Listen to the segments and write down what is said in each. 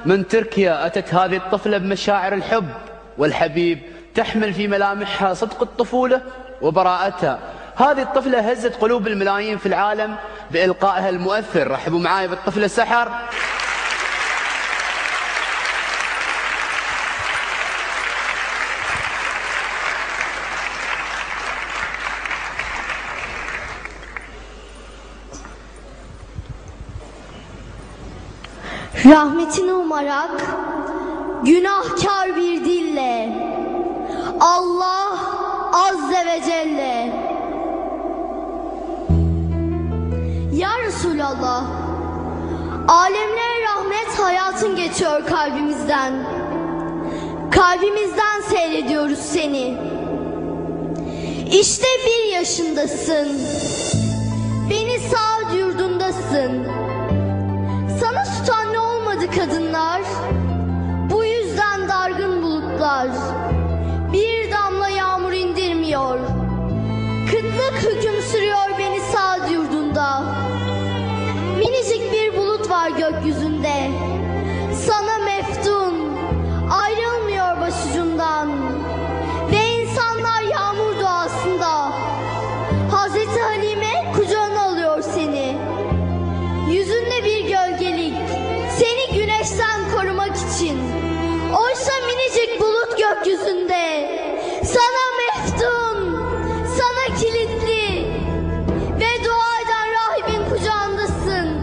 من تركيا أتت هذه الطفلة بمشاعر الحب والحبيب، تحمل في ملامحها صدق الطفولة وبراءتها. هذه الطفلة هزت قلوب الملايين في العالم بإلقائها المؤثر. رحبوا معاي بالطفلة سحر. Rahmetini umarak günahkar bir dille Allah Azze ve Celle. Ya Resulallah, alemlere rahmet hayatın geçiyor kalbimizden. Kalbimizden seyrediyoruz seni. İşte 1 yaşındasın, beni Saad yurdundasın. Sana tutan ne olmadı kadınlar, bu yüzden dargın bulutlar. Bir damla yağmur indirmiyor, kıtlık hüküm sürüyor beni Saad yurdunda. Minicik bir bulut var gökyüzünde, sana meftun, ayrılmıyor başucundan. Ve insanlar yağmur duasında Hazreti Halime kucağına alıyor seni. Yüzünde bir gölgelik, seni güneşten korumak için. Oysa minicik bulut gökyüzünde, sana meftun, sana kilitli ve dua eden rahibin kucağındasın.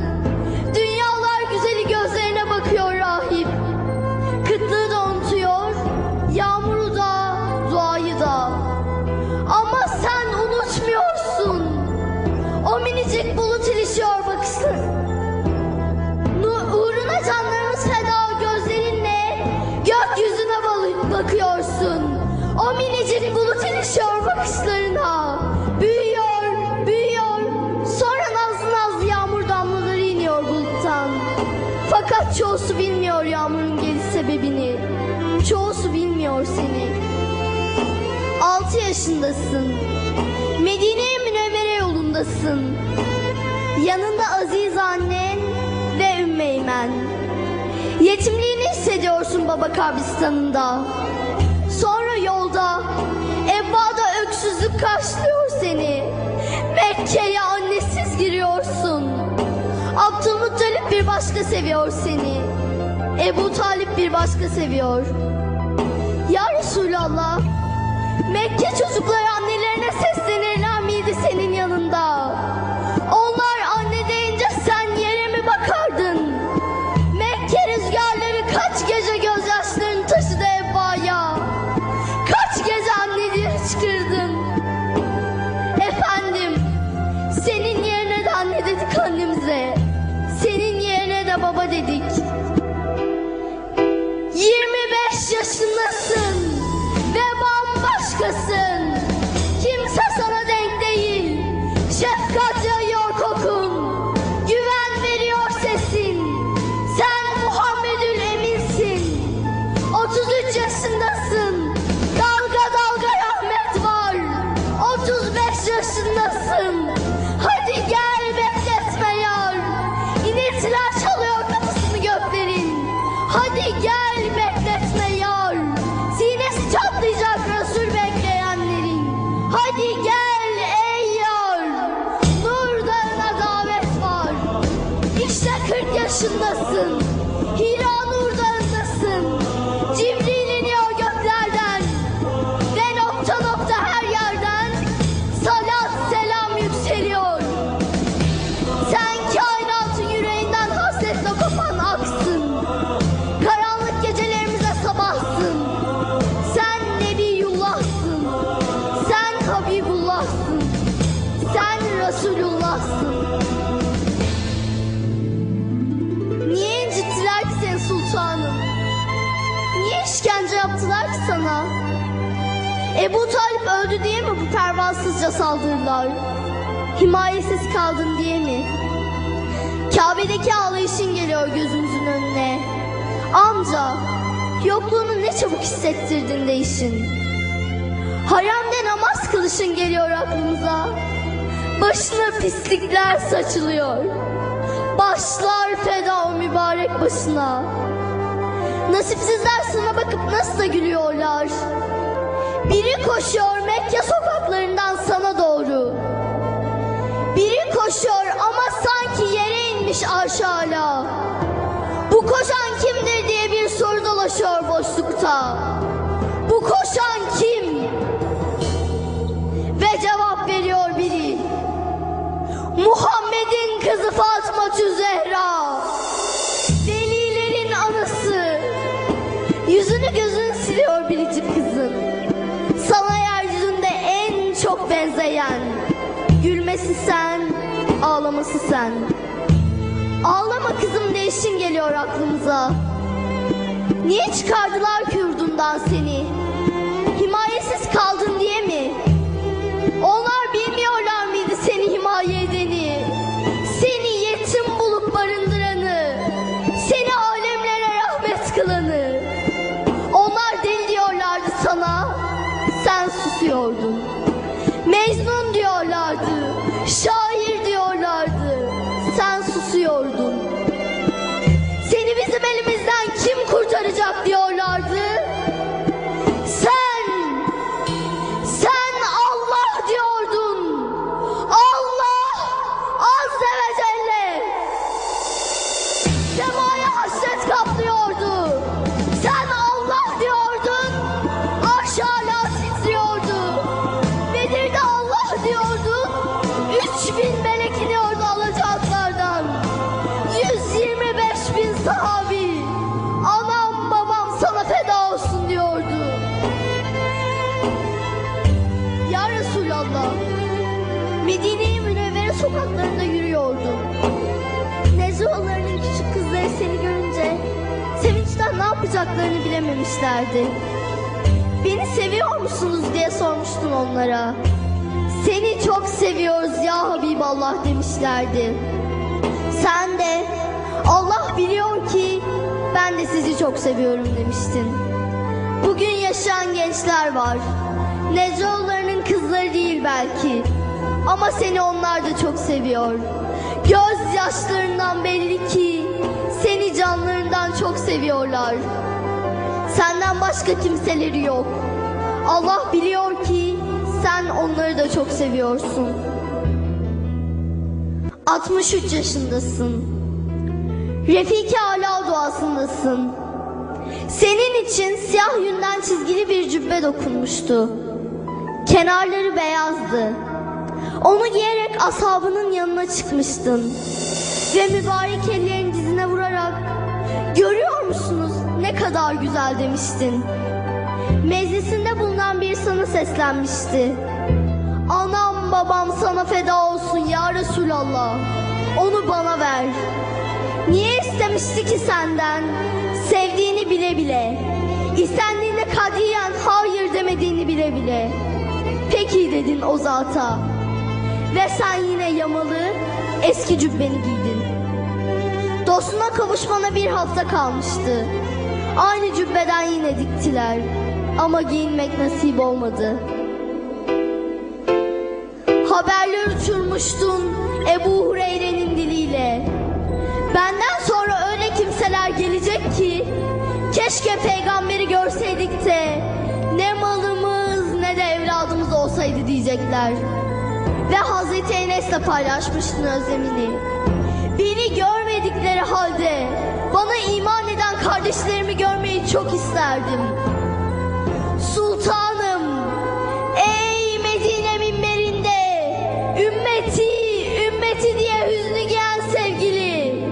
Dünyalar güzeli gözlerine bakıyor rahip. Kıtlığı da unutuyor, yağmuru da, duayı da. Ama sen unutmuyorsun. O minicik bulut ilişiyor bakışın. Uğruna canlarımız feda gözlerinle gökyüzüne bakıyorsun. O minicik bulut ilişiyor bakışlarına. Büyüyor, büyüyor. Sonra nazlı nazlı yağmur damlaları iniyor buluttan. Fakat çoğusu bilmiyor yağmurun geliş sebebini. Çoğusu bilmiyor seni. 6 yaşındasın. Medine-i Münevvere yolundasın. Yanında aziz annen ve Ümmü Eymen. Yetimliğini hissediyorsun baba kabristanında. Sonra yolda, Ebba'da öksüzlük karşılıyor seni. Mekke'ye annesiz giriyorsun. Abdülmuttalip bir başka seviyor seni. Ebu Talip bir başka seviyor. Ya Resulallah, Mekke çocukları annelerine seslenirler miydi senin yanında? Onlar anne deyince sen yere mi bakardın? Mekke rüzgarları kaç gece gözyaşlarını taşıdı Ebba'ya. Kaç gece anne diye hıçkırdın. Efendim, senin yerine de anne dedik annemize. Senin yerine de baba dedik. 25 yaşındasın ve bambaşkasın. Kimse sana denk değil. Şefkat yayıyor kokun, güven veriyor sesin. Sen Muhammedül Emin'sin. 33 yaşındasın. Dalga dalga rahmet var. 35 yaşındasın. Hadi gel bekletme yar. İniltiler çalıyor kapısını göklerin. Hadi gel bekletme yar. Sinesi çatlayacak Resul bekleyenlerin. Hadi gel ey yar. Nur Dağı'na davet var. İşte 40 yaşındasın. Hira Nur Dağı'ndasın. Cibril iniyor göklerden. Ve nokta nokta her yerden salat selam yükseliyor. Sen kainatın yüreğinden hasretle kopan aksın. Karanlık gecelerimize sabahsın. Sen Nebiyullah'sın. Sen Habibullah'sın. Sen Resulullah'sın. Niye incittiler ki seni sultanım? Niye işkence yaptılar ki sana? Ebu Talip öldü diye mi bu pervasızca saldırılar? Himayesiz kaldın diye mi? Kabe'deki ağlayışın geliyor gözümüzün önüne. Amca, yokluğunu ne çabuk hissettirdin değişin. Haremde namaz kılışın geliyor aklımıza. Başına pislikler saçılıyor. Başlar feda o mübarek başına. Nasipsizler sana bakıp nasıl da gülüyorlar. Biri koşuyor Mekke sokaklarından sana doğru. Biri koşuyor ama sanki yere inmiş arşala. Bu koşan kimdir diye bir soru dolaşıyor boşlukta. Bu koşan kim? Ve cevap veriyor biri. Muhammed'in kızı Fatıma-tü Zehra. Velilerin anası. Yüzünü gözünü siliyor biricik kızın. Sana yeryüzünde en çok benzeyen. Gülmesi sen, ağlaması sen. Ağlama kızım değişin geliyor aklımıza. Niye çıkardılar ki yurdundan seni? Himayesiz kaldın diye mi? Onlar bilmiyorlar mıydı seni himaye edeni? Seni yetim bulup barındıranı, seni alemlere rahmet kılanı. Onlar deli diyorlardı sana, sen susuyordun. Mecnun diyorlardı, şair diyorlardı, sen susuyordun. Seni bizim elimizden kim kurtaracak diyorlardı. Sen Allah diyordun. Allah Azze ve Celle. Semaya hasret kaplıyordu. Sen Allah diyordun. Arş âlâ titriyordu. Bedir'de Allah diyordun. 3000 melek iniyordu alacaklardan. 125.000 sahabi. Anam babam sana feda olsun diyordu. Ya Resulallah, Medine-i Münevvere sokaklarında yürüyordu. Necroğullarının küçük kızları seni görünce sevinçten ne yapacaklarını bilememişlerdi. Beni seviyor musunuz diye sormuştun onlara. Seni çok seviyoruz ya Habiballah demişlerdi. Sen de Allah biliyor ki ben de sizi çok seviyorum demiştin. Bugün yaşayan gençler var. Necroğullarının kızları değil belki. Ama seni onlar da çok seviyor. Gözyaşlarından belli ki seni canlarından çok seviyorlar. Senden başka kimseleri yok. Allah biliyor ki sen onları da çok seviyorsun. 63 yaşındasın. Refiki Ala duasındasın. Senin için siyah yünden çizgili bir cübbe dokunmuştu. Kenarları beyazdı. Onu giyerek ashabının yanına çıkmıştın. Ve mübarek ellerini dizine vurarak "Görüyor musunuz ne kadar güzel" demiştin. Meclisinde bulunan bir sana seslenmişti. "Anam babam sana feda olsun ya Resulallah. Onu bana ver." Niye istemişti ki senden? Sevdiğini bile bile. İstendiğinde kadiyen hayır demediğini bile bile. Peki dedin o zata. Ve sen yine yamalı eski cübbeni giydin. Dostuna kavuşmana bir hafta kalmıştı. Aynı cübbeden yine diktiler. Ama giyinmek nasip olmadı. Haberler uçurmuştun Ebu Hureyre'nin diliyle. Benden sonra öyle kimseler gelecek ki keşke peygamberi görseydik de ne malımız ne de evladımız olsaydı diyecekler. Ve Hazreti Enes'le paylaşmıştın özlemini. Beni görmedikleri halde bana iman eden kardeşlerimi görmeyi çok isterdim. Sultanım, ey Medine minberinde ümmeti diye hüznü giyen sevgili.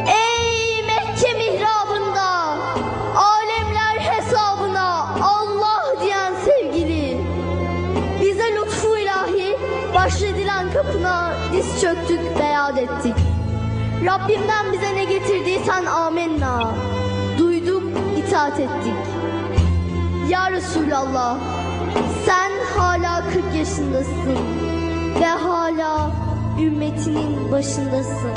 Ey Mekke mihrabında alemler hesabına Allah diyen sevgili. Bize lütfu ilahi bahşedilen kapına diz çöktük, beyat ettik. Rabbimden bize ne getirdiysen amenna. Duyduk, itaat ettik. Ya Resulallah, sen hala 40 yaşındasın ve hala ümmetinin başındasın.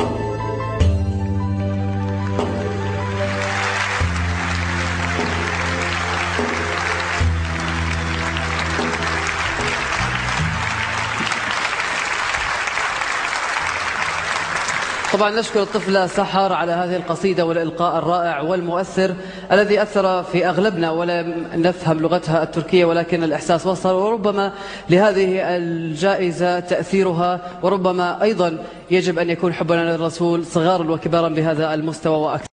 طبعا نشكر الطفلة سحر على هذه القصيدة والإلقاء الرائع والمؤثر الذي أثر في أغلبنا ولم نفهم لغتها التركية، ولكن الإحساس وصل. وربما لهذه الجائزة تأثيرها، وربما أيضا يجب أن يكون حبنا للرسول صغارا وكبارا بهذا المستوى وأكثر.